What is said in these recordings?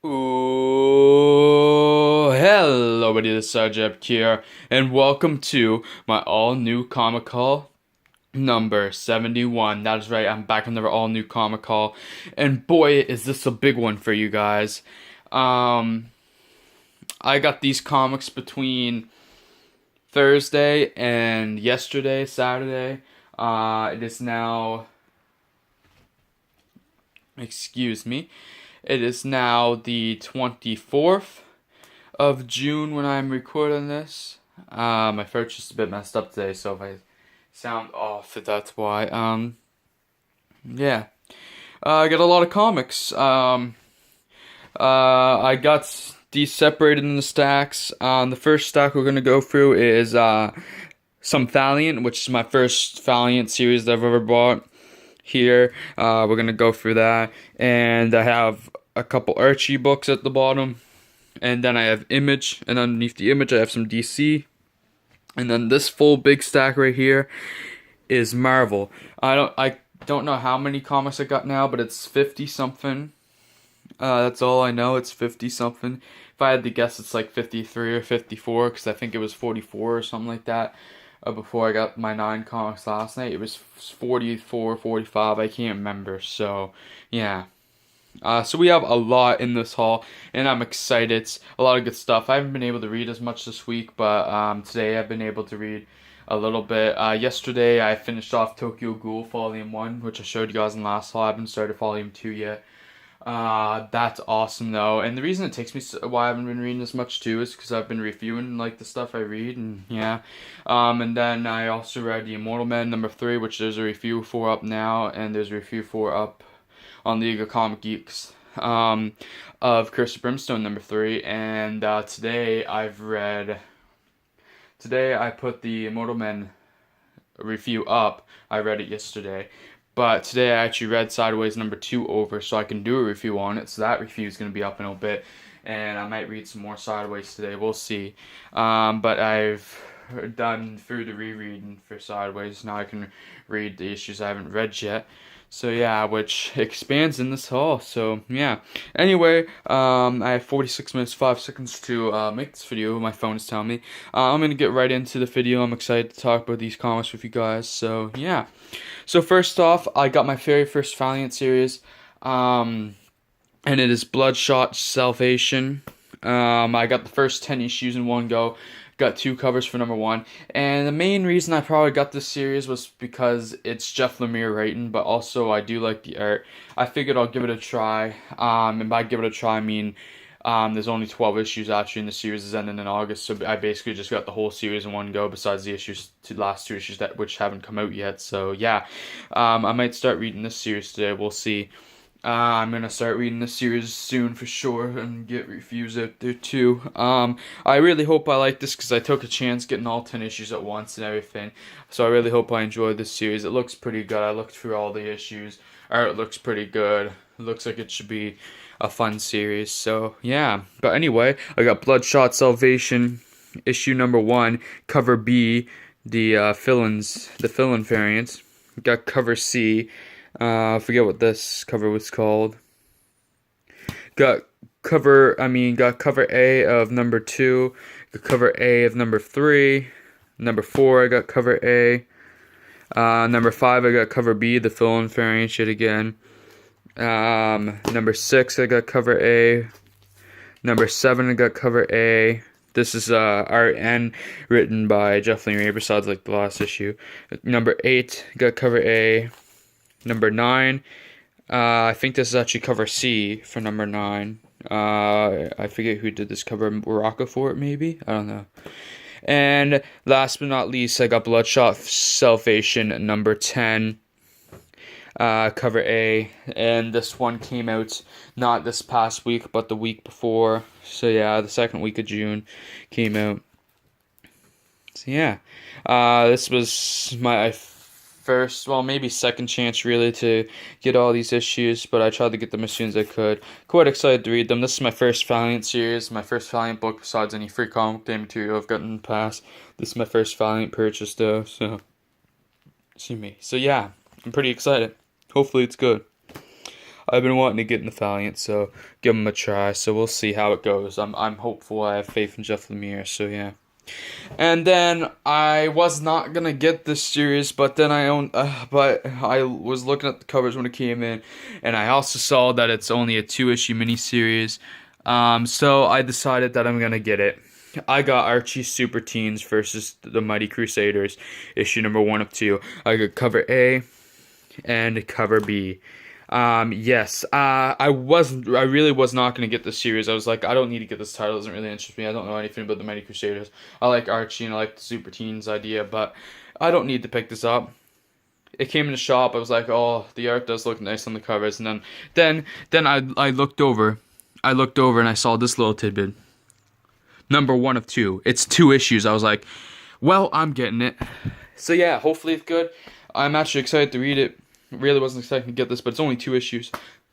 Ooh, hello, everybody. This is Sajab here, and welcome to my all-new comic haul number 71. That is right, I'm back on the all-new comic haul, and boy, is this a big one for you guys. Um, I got these comics between Thursday and yesterday, Saturday. It is now, excuse me, it is now the 24th of June when I'm recording this. My throat's just a bit messed up today, so if I sound off, that's why. Yeah. I got a lot of comics. I got these separated in the stacks. The first stack we're gonna go through is some Valiant, which is my first Valiant series that I've ever bought. Here, we're gonna go through that, and I have a couple Archie books at the bottom. And then I have Image, and underneath the Image I have some DC. And then this full big stack right here is Marvel. I don't know how many comics I got now, but it's 50 something. That's all I know. It's 50 something. If I had to guess, it's like 53 or 54, because I think it was 44 or something like that. Before I got my 9 comics last night, it was 44, 45. I can't remember. So yeah. So we have a lot in this haul, and I'm excited. It's a lot of good stuff. I haven't been able to read as much this week, but today I've been able to read a little bit. Yesterday I finished off Tokyo Ghoul Volume 1, which I showed you guys in the last haul. I haven't started Volume 2 yet. That's awesome though, and the reason it takes me why I haven't been reading as much too is because I've been reviewing like the stuff I read, and yeah. And then I also read The Immortal Men #3, which there's a review for up now, and there's a review for up on League of Comic Geeks, of Curse of Brimstone #3, and today I put the Immortal Men review up. I read it yesterday, but today I actually read Sideways #2 over, so I can do a review on it. So that review is going to be up in a bit, and I might read some more Sideways today. We'll see. But I've done through the rereading for Sideways. Now I can read the issues I haven't read yet. So yeah, which expands in this haul. So yeah. Anyway, I have 46 minutes 5 seconds to make this video. My phone is telling me. I'm gonna get right into the video. I'm excited to talk about these comics with you guys. So yeah. So first off, I got my very first Valiant series, and it is Bloodshot Salvation. I got the first 10 issues in one go. Got 2 covers for #1, and the main reason I probably got this series was because it's Jeff Lemire writing, but also I do like the art. I figured I'll give it a try, and by give it a try I mean there's only 12 issues actually, and the series is ending in August, so I basically just got the whole series in one go, besides the last 2 issues which haven't come out yet. So yeah, I might start reading this series today. We'll see. I'm gonna start reading this series soon for sure and get reviews out there too. I really hope I like this because I took a chance getting all 10 issues at once and everything. So I really hope I enjoy this series. It looks pretty good. I looked through all the issues. Art looks pretty good. It looks like it should be a fun series. So yeah. But anyway, I got Bloodshot Salvation issue #1, cover B, the fill-in variant. Got cover C. I forget what this cover was called. Got cover A of #2. Got cover A of #3. #4 I got cover A. #5 I got cover B, the fill-in variant yet again. #6 I got cover A. #7 I got cover A. This is art and written by Jeff Lemire, besides like the last issue. #8 got cover A. #9, I think this is actually cover C for #9. I forget who did this cover, Rocafort maybe? I don't know. And last but not least, I got Bloodshot Salvation #10, cover A. And this one came out not this past week, but the week before. So yeah, the second week of June came out. So yeah, this was my first, well, maybe second chance really to get all these issues, but I tried to get them as soon as I could. Quite excited to read them. This is my first Valiant series, my first Valiant book besides any free comic day material I've gotten in the past. This is my first Valiant purchase though, so see me. So yeah, I'm pretty excited. Hopefully it's good. I've been wanting to get in the Valiant, so give them a try. So we'll see how it goes. I'm hopeful. I have faith in Jeff Lemire. So yeah. And then I was not gonna get this series, but then but I was looking at the covers when it came in, and I also saw that it's only a 2-issue miniseries. So I decided that I'm gonna get it. I got Archie Super Teens versus the Mighty Crusaders, issue number 1 of 2. I got cover A and cover B. Yes, I really was not gonna get this series. I was like, I don't need to get this title. It doesn't really interest me. I don't know anything about the Mighty Crusaders. I like Archie and I like the Super Teens idea, but I don't need to pick this up. It came in the shop. I was like, oh, the art does look nice on the covers, and then I looked over. I looked over and I saw this little tidbit. Number 1 of 2. It's 2 issues. I was like, well, I'm getting it. So yeah, hopefully it's good. I'm actually excited to read it. Really wasn't expecting to get this, but it's only 2 issues.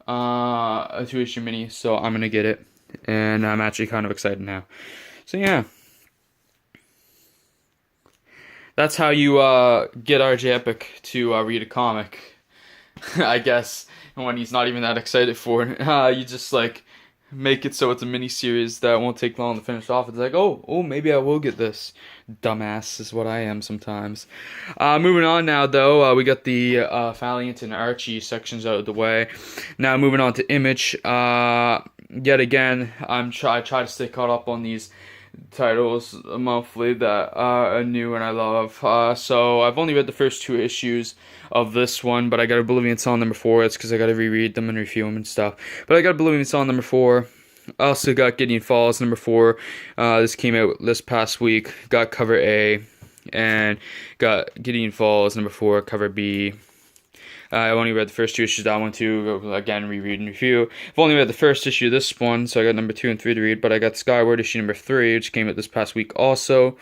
A 2-issue mini, so I'm gonna get it. And I'm actually kind of excited now. So yeah. That's how you get RJ Epic to read a comic. I guess when he's not even that excited for it. You just like make it so it's a mini series that won't take long to finish off. It's like, oh, maybe I will get this. Dumbass is what I am sometimes. Moving on now, though, we got the Valiant and Archie sections out of the way. Now moving on to Image. Yet again, I try to stay caught up on these titles monthly that are new and I love. So I've only read the first 2 issues of this one, but I got Oblivion Song number 4. It's because I got to reread them and review them and stuff. But I got Oblivion Song number 4. I also got Gideon Falls number 4. This came out this past week. Got cover A, and got Gideon Falls number 4, cover B. I've only read the first 2 issues. I want to, again, reread and review. I've only read the first issue of this one, so I got number 2 and 3 to read, but I got Skyward issue number 3, which came out this past week also.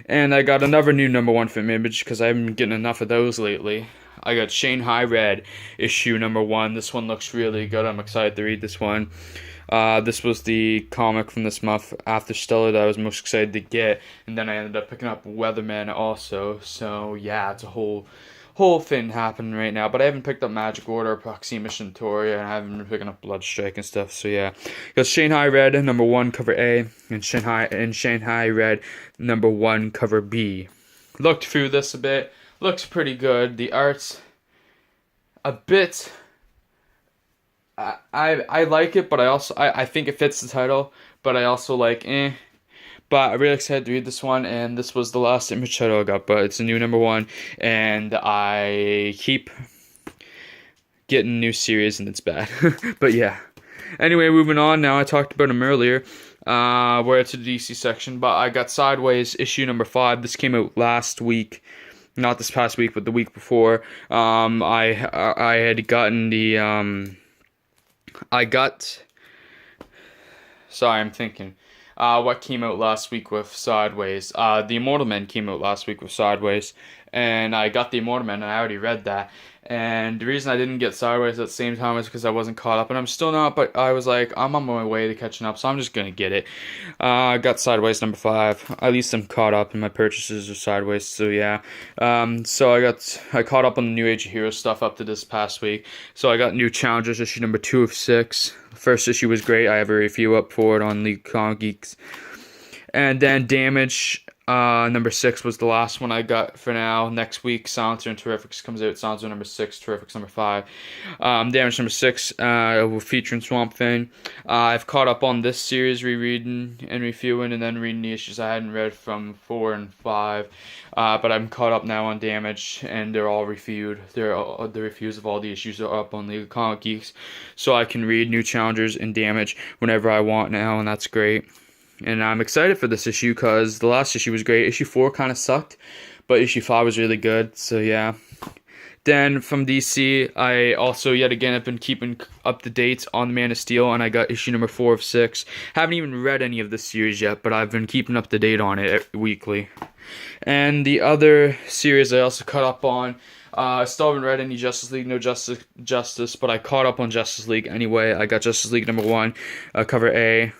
And I got another new number 1 from Image, because I haven't been getting enough of those lately. I got Shanghai Red issue number 1. This one looks really good. I'm excited to read this one. This was the comic from this month after Stella that I was most excited to get, and then I ended up picking up Weatherman also. So yeah, it's a whole thing happening right now. But I haven't picked up Magic Order, Proxima Centauri, and I haven't been picking up Bloodstrike and stuff. So yeah, got Shanghai Red number 1 cover A, and Shanghai Red number 1 cover B. Looked through this a bit. Looks pretty good. The art's a bit. I like it, but I think it fits the title, but I also like But I'm really excited to read this one, and this was the last Image title I got, but it's a new number 1, and I keep getting new series, and it's bad. But yeah. Anyway, moving on now. I talked about them earlier, where it's a DC section, but I got Sideways issue number 5. This came out last week. Not this past week, but the week before. I had gotten the Sorry, I'm thinking. What came out last week with Sideways? The Immortal Men came out last week with Sideways, and I got the Immortal Men, and I already read that. And the reason I didn't get Sideways at the same time is because I wasn't caught up, and I'm still not, but I was like, I'm on my way to catching up, so I'm just gonna get it. I got Sideways number 5. At least I'm caught up in my purchases of Sideways, so yeah. So I caught up on the New Age of Heroes stuff up to this past week. So I got New Challengers issue number 2 of 6. The first issue was great. I have a review up for it on League Comic Geeks. And then Damage number 6 was the last one I got for now. Next week, Silencer and Terrifics comes out. Silencer number 6, Terrifics number 5. Damage number 6, featuring Swamp Thing. I've caught up on this series, rereading and reviewing, and then reading the issues I hadn't read from 4 and 5. But I'm caught up now on Damage, and they're all reviewed. The reviews of all the issues are up on League of Comic Geeks, so I can read New Challengers and Damage whenever I want now, and that's great. And I'm excited for this issue because the last issue was great. Issue 4 kind of sucked, but issue 5 was really good. So yeah. Then from DC, I also yet again have been keeping up to date on the Man of Steel, and I got issue number 4 of 6. Haven't even read any of this series yet, but I've been keeping up to date on it weekly. And the other series I also caught up on. I still haven't read any Justice League, no Justice, but I caught up on Justice League anyway. I got Justice League number 1, cover A.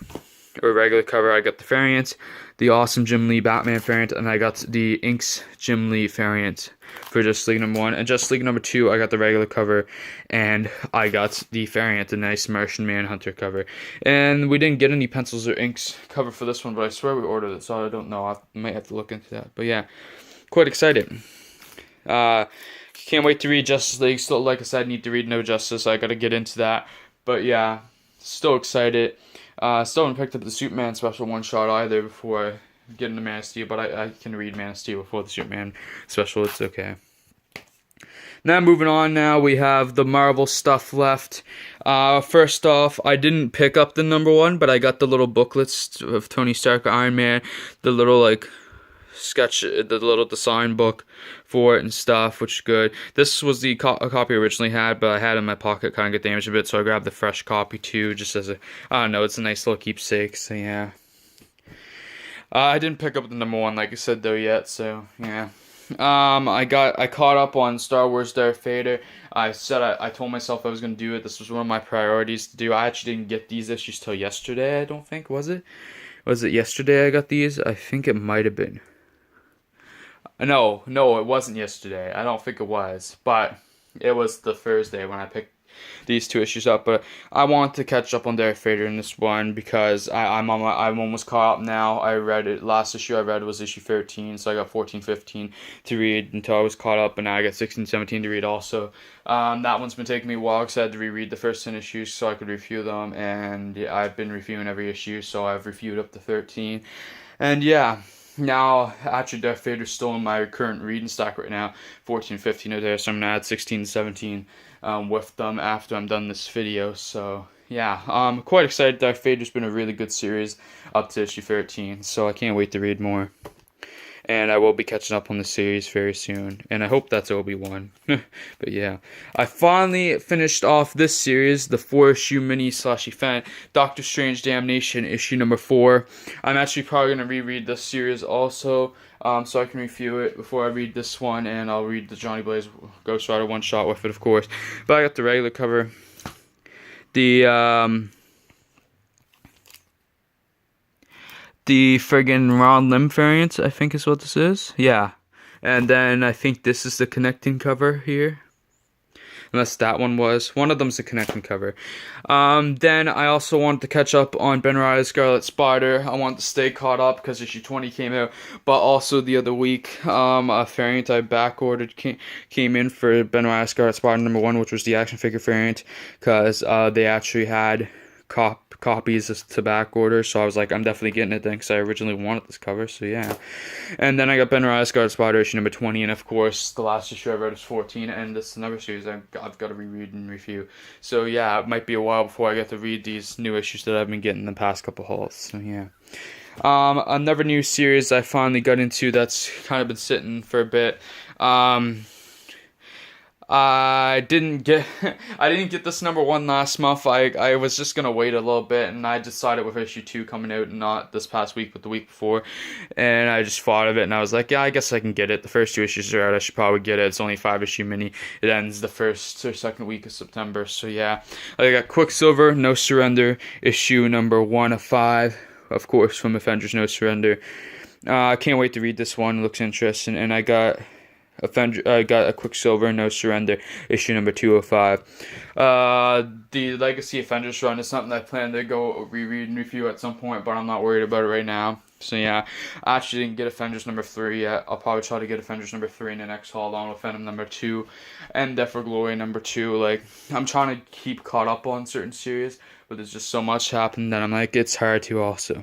or regular cover, I got the variant, the Awesome Jim Lee Batman variant, and I got the Inks Jim Lee variant for Justice League number 1. And Justice League number 2, I got the regular cover, and I got the variant, the nice Martian Manhunter cover. And we didn't get any pencils or inks cover for this one, but I swear we ordered it, so I don't know. I might have to look into that. But yeah, quite excited. Can't wait to read Justice League. Still, like I said, need to read No Justice. I gotta get into that. But yeah, still excited. Still haven't picked up the Superman special one-shot either before getting to Man of Steel, but I can read Man of Steel before the Superman special. It's okay. Now moving on, now we have the Marvel stuff left. First off, I didn't pick up the number 1, but I got the little booklets of Tony Stark, Iron Man, the little like sketch, the little design book for it and stuff, which is good. This was the copy I originally had, but I had it in my pocket, kind of get damaged a bit, so I grabbed the fresh copy too, just as a, I don't know, it's a nice little keepsake, so yeah. I didn't pick up the number 1, like I said, though, yet, so yeah. I caught up on Star Wars Darth Vader. I told myself I was going to do it. This was one of my priorities to do. I actually didn't get these issues till yesterday, I don't think, was it? Was it yesterday I got these? I think it might have been. No, it wasn't yesterday. I don't think it was, but it was the Thursday when I picked these 2 issues up. But I want to catch up on Darth Vader in this one because I'm almost caught up now. I read it. Last issue I read was issue 13, so I got 14, 15 to read until I was caught up, and now I got 16, 17 to read also. That one's been taking me a while because I had to reread the first 10 issues so I could review them, and I've been reviewing every issue, so I've reviewed up to 13. And yeah. Now, actually, Darth Vader's still in my current reading stack right now. 14, 15 are there, so I'm going to add 16, 17 with them after I'm done this video. So, yeah, I'm quite excited. Darth Vader's been a really good series up to issue 13, so I can't wait to read more. And I will be catching up on the series very soon. And I hope that's Obi-Wan. But yeah. I finally finished off this series, the 4-issue mini/event, Doctor Strange Damnation, issue number 4. I'm actually probably going to reread this series also, so I can review it before I read this one. And I'll read the Johnny Blaze Ghost Rider one-shot with it, of course. But I got the regular cover. The friggin' Ron Lim variant, I think is what this is. Yeah. And then I think this is the connecting cover here. Unless that one was. One of them's the connecting cover. Then I also wanted to catch up on Ben Riley's Scarlet Spider. I wanted to stay caught up because issue 20 came out. But also the other week, a variant I back-ordered came in for Ben Riley's Scarlet Spider number 1, which was the action figure variant. Because they actually had copies to back order, so I was like, I'm definitely getting it then because I originally wanted this cover, so yeah. And then I got Ben Riley's Scarlet Spider issue number 20, and of course the last issue I read was 14, and this is another series I've got to reread and review. So yeah, it might be a while before I get to read these new issues that I've been getting in the past couple hauls, so yeah. Another new series I finally got into that's kind of been sitting for a bit. I didn't get this number 1 last month. I was just gonna wait a little bit, and I decided with issue 2 coming out, not this past week but the week before, and I just thought of it and I was like, yeah, I guess I can get it. The first 2 issues are out, I should probably get it. It's only a 5-issue mini. It ends the first or second week of September, so yeah. I got Quicksilver No Surrender issue number 1 of 5, of course, from Avengers No Surrender. I can't wait to read this one. It looks interesting. And I got a Quicksilver No Surrender issue number 205. The Legacy Avengers run is something I plan to go reread and review at some point, but I'm not worried about it right now. So yeah, I actually didn't get Avengers number 3 yet. I'll probably try to get Avengers number 3 in the next haul, along with Venom number 2 and Death for Glory number 2. Like, I'm trying to keep caught up on certain series, but there's just so much happening that I'm like, it's hard to also.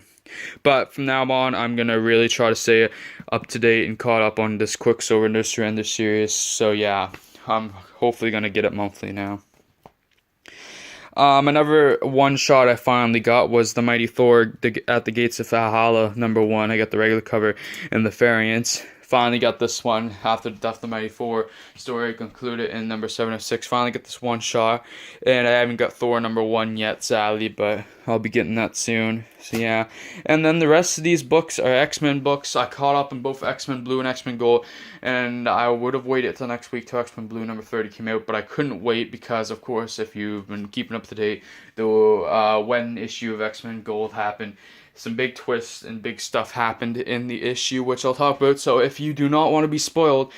But from now on, I'm going to really try to stay up to date and caught up on this Quicksilver No Surrender series. So yeah, I'm hopefully going to get it monthly now. Another one-shot I finally got was the Mighty Thor at the Gates of Valhalla number 1. I got the regular cover and the variants. Finally got this one after the Death of the Mighty Thor story concluded in number 7 of 6. Finally got this one shot, and I haven't got Thor number 1 yet, sadly, but I'll be getting that soon. So yeah. And then the rest of these books are X-Men books. I caught up in both X-Men Blue and X-Men Gold, and I would have waited till next week till X-Men Blue number 30 came out, but I couldn't wait because, of course, if you've been keeping up to date, the when issue of X-Men Gold happened, some big twists and big stuff happened in the issue, which I'll talk about. So if you do not want to be spoiled,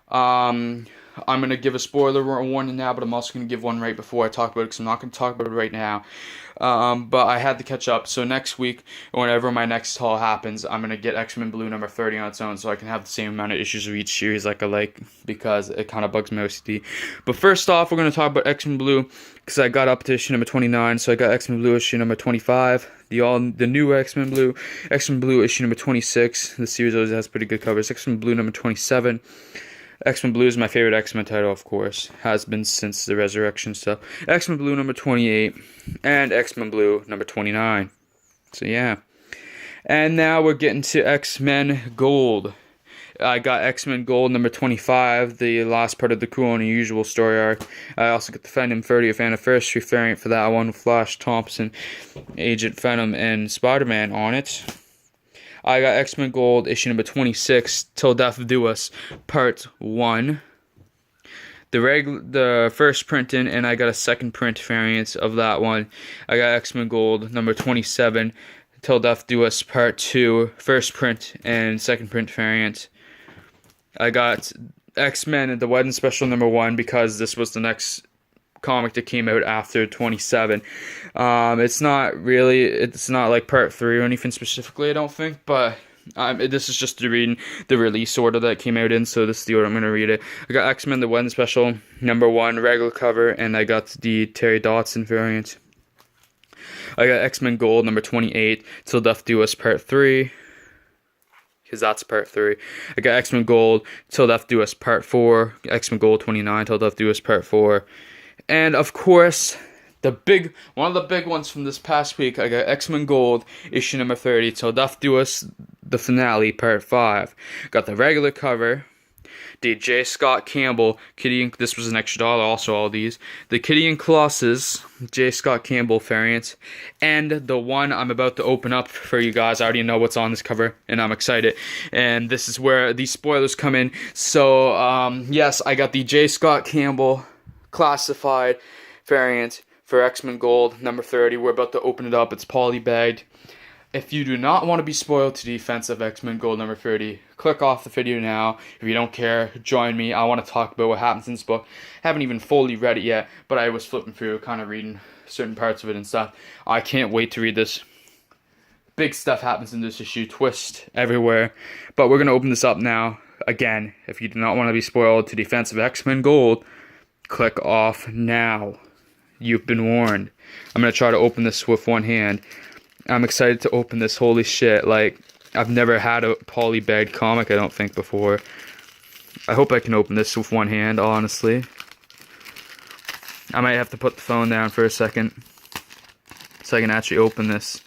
I'm going to give a spoiler warning now, but I'm also going to give one right before I talk about it, because I'm not going to talk about it right now. But I had to catch up, so next week, or whenever my next haul happens, I'm going to get X-Men Blue number 30 on its own, so I can have the same amount of issues of each series like I like, because it kind of bugs my OCD. But first off, we're going to talk about X-Men Blue, because I got up to issue number 29, so I got X-Men Blue issue number 25, the new X-Men Blue issue number 26, the series always has pretty good covers, X-Men Blue number 27, X-Men Blue is my favorite X-Men title, of course. Has been since the Resurrection stuff. X-Men Blue number 28. And X-Men Blue number 29. So yeah. And now we're getting to X-Men Gold. I got X-Men Gold number 25. The last part of the Cool and Unusual story arc. I also got the Venom 30th anniversary variant for that one. With Flash Thompson, Agent Venom, and Spider-Man on it. I got X-Men Gold, issue number 26, Till Death Do Us, Part 1. The first printing, and I got a second print variant of that one. I got X-Men Gold, number 27, Till Death Do Us, Part 2, first print and second print variant. I got X-Men and the Wedding Special number 1, because this was the next comic that came out after 27. It's not like part 3 or anything specifically, I don't think, but this is just reading the release order that came out in, so this is the order I'm going to read it. I got X-Men The Wedding Special number 1 regular cover, and I got the Terry Dodson variant. I got X-Men Gold number 28 Till Death Do Us Part 3, because that's part 3. I got X-Men Gold Till Death Do Us Part 4, X-Men Gold 29 Till Death Do Us Part 4. And of course, one of the big ones from this past week, I got X-Men Gold, issue number 30, Till Death Do Us, the finale, part 5. Got the regular cover, the J. Scott Campbell, this was an extra $1, also all these, the Kitty and Colossus, J. Scott Campbell variant, and the one I'm about to open up for you guys. I already know what's on this cover, and I'm excited. And this is where these spoilers come in. So, yes, I got the J. Scott Campbell classified variant for X-Men Gold number 30. We're about to open it up. It's polybagged. If you do not want to be spoiled to the defense of X-Men Gold number 30, click off the video now. If you don't care, join me. I want to talk about what happens in this book. Haven't even fully read it yet, but I was flipping through, kind of reading certain parts of it and stuff. I can't wait to read this. Big stuff happens in this issue. Twist everywhere. But we're going to open this up now. Again, if you do not want to be spoiled to the defense of X-Men Gold, click off now. You've been warned. I'm going to try to open this with one hand. I'm excited to open this. Holy shit. Like, I've never had a polybagged comic, I don't think, before. I hope I can open this with one hand, honestly. I might have to put the phone down for a second so I can actually open this.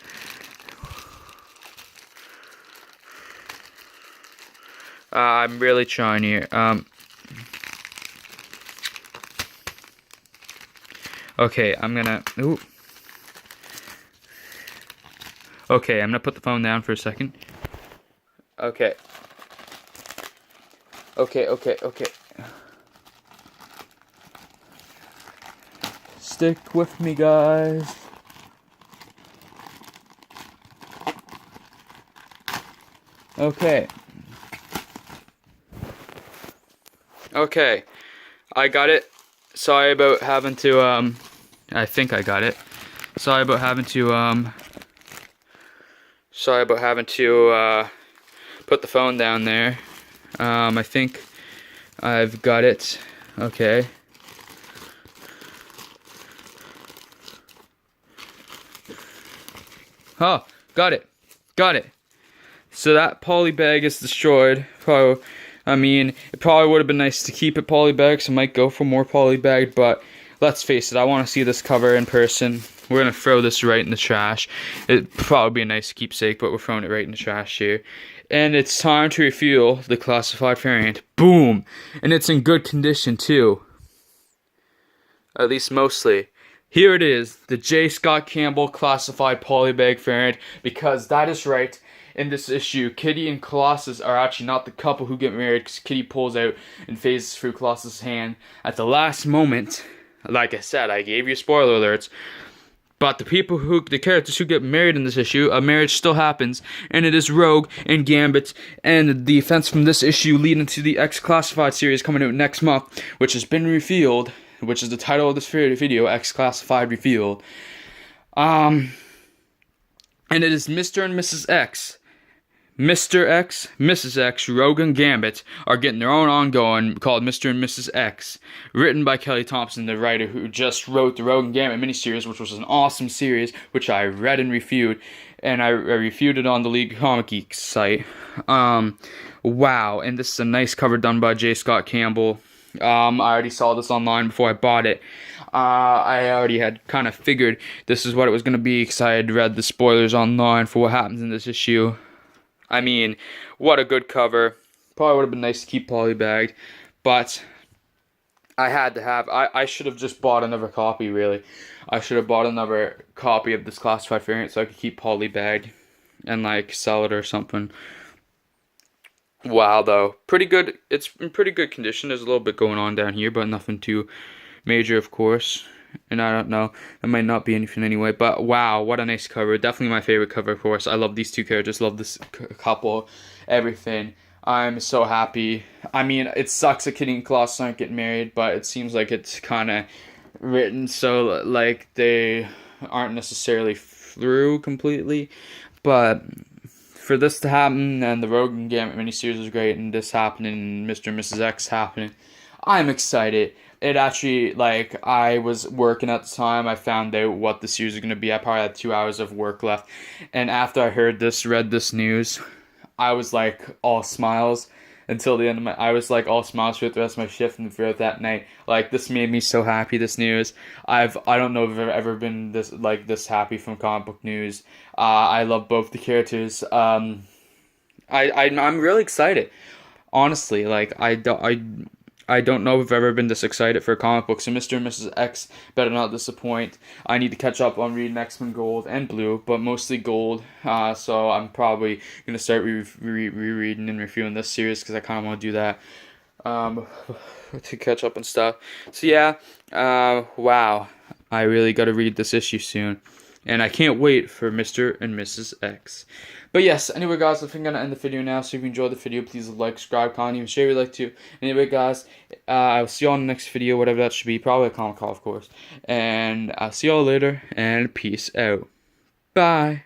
I'm really trying here. Okay, I'm gonna... Ooh. Okay, I'm gonna put the phone down for a second. Okay. Okay. Stick with me, guys. Okay. Okay. I got it. Sorry about having to, I think I got it. Sorry about having to put the phone down there. I think I've got it. Okay. Oh, got it. So that poly bag is destroyed. Probably, I mean, it probably would have been nice to keep it poly bagged, so I might go for more poly bagged, but let's face it, I want to see this cover in person. We're going to throw this right in the trash. It'd probably be a nice keepsake, but we're throwing it right in the trash here. And it's time to refuel the classified variant. Boom! And it's in good condition, too. At least mostly. Here it is, the J. Scott Campbell classified polybag variant, because that is right. In this issue, Kitty and Colossus are actually not the couple who get married, because Kitty pulls out and phases through Colossus' hand at the last moment. Like I said, I gave you spoiler alerts. But the characters who get married in this issue, a marriage still happens, and it is Rogue and Gambit, and the events from this issue lead into the X Classified series coming out next month, which has been revealed, which is the title of this video, X Classified Revealed. And it is Mr. and Mrs. X. Mr. X, Mrs. X, Rogue and Gambit are getting their own ongoing called Mr. and Mrs. X, written by Kelly Thompson, the writer who just wrote the Rogue and Gambit miniseries, which was an awesome series, which I read and reviewed, and I reviewed it on the League Comic Geeks site. Wow, and this is a nice cover done by J. Scott Campbell. I already saw this online before I bought it. I already had kind of figured this is what it was going to be, because I had read the spoilers online for what happens in this issue. I mean, what a good cover. Probably would have been nice to keep polybagged, but I had to have. I should have just bought another copy, really. I should have bought another copy of this classified variant so I could keep polybagged and, like, sell it or something. Wow, though. Pretty good. It's in pretty good condition. There's a little bit going on down here, but nothing too major, of course. And I don't know, it might not be anything anyway, but wow, what a nice cover. Definitely my favorite cover, of course. I love these two characters, love this couple, everything. I'm so happy. I mean, it sucks that Kitty and Colossus aren't getting married, but it seems like it's kind of written so, like, they aren't necessarily through completely. But for this to happen, and the Rogue and Gambit miniseries was great, and this happening, and Mr. and Mrs. X happening, I'm excited. It actually, like, I was working at the time, I found out what the series was going to be. I probably had 2 hours of work left, and after I read this news, I was, like, all smiles until the end of I was, like, all smiles throughout the rest of my shift and throughout that night. Like, this made me so happy, this news. I don't know if I've ever been this happy from comic book news. I love both the characters. I'm really excited. Honestly, like, I don't know if I've ever been this excited for comic books, and Mr. and Mrs. X better not disappoint. I need to catch up on reading X-Men Gold and Blue, but mostly Gold, so I'm probably going to start rereading and reviewing this series, because I kind of want to do that, to catch up and stuff. So yeah, wow, I really got to read this issue soon. And I can't wait for Mr. and Mrs. X. But yes, anyway guys, I think I'm going to end the video now. So if you enjoyed the video, please like, subscribe, comment, even share if you'd like to. Anyway guys, I'll see you on the next video, whatever that should be. Probably a comic call, of course. And I'll see y'all later, and peace out. Bye.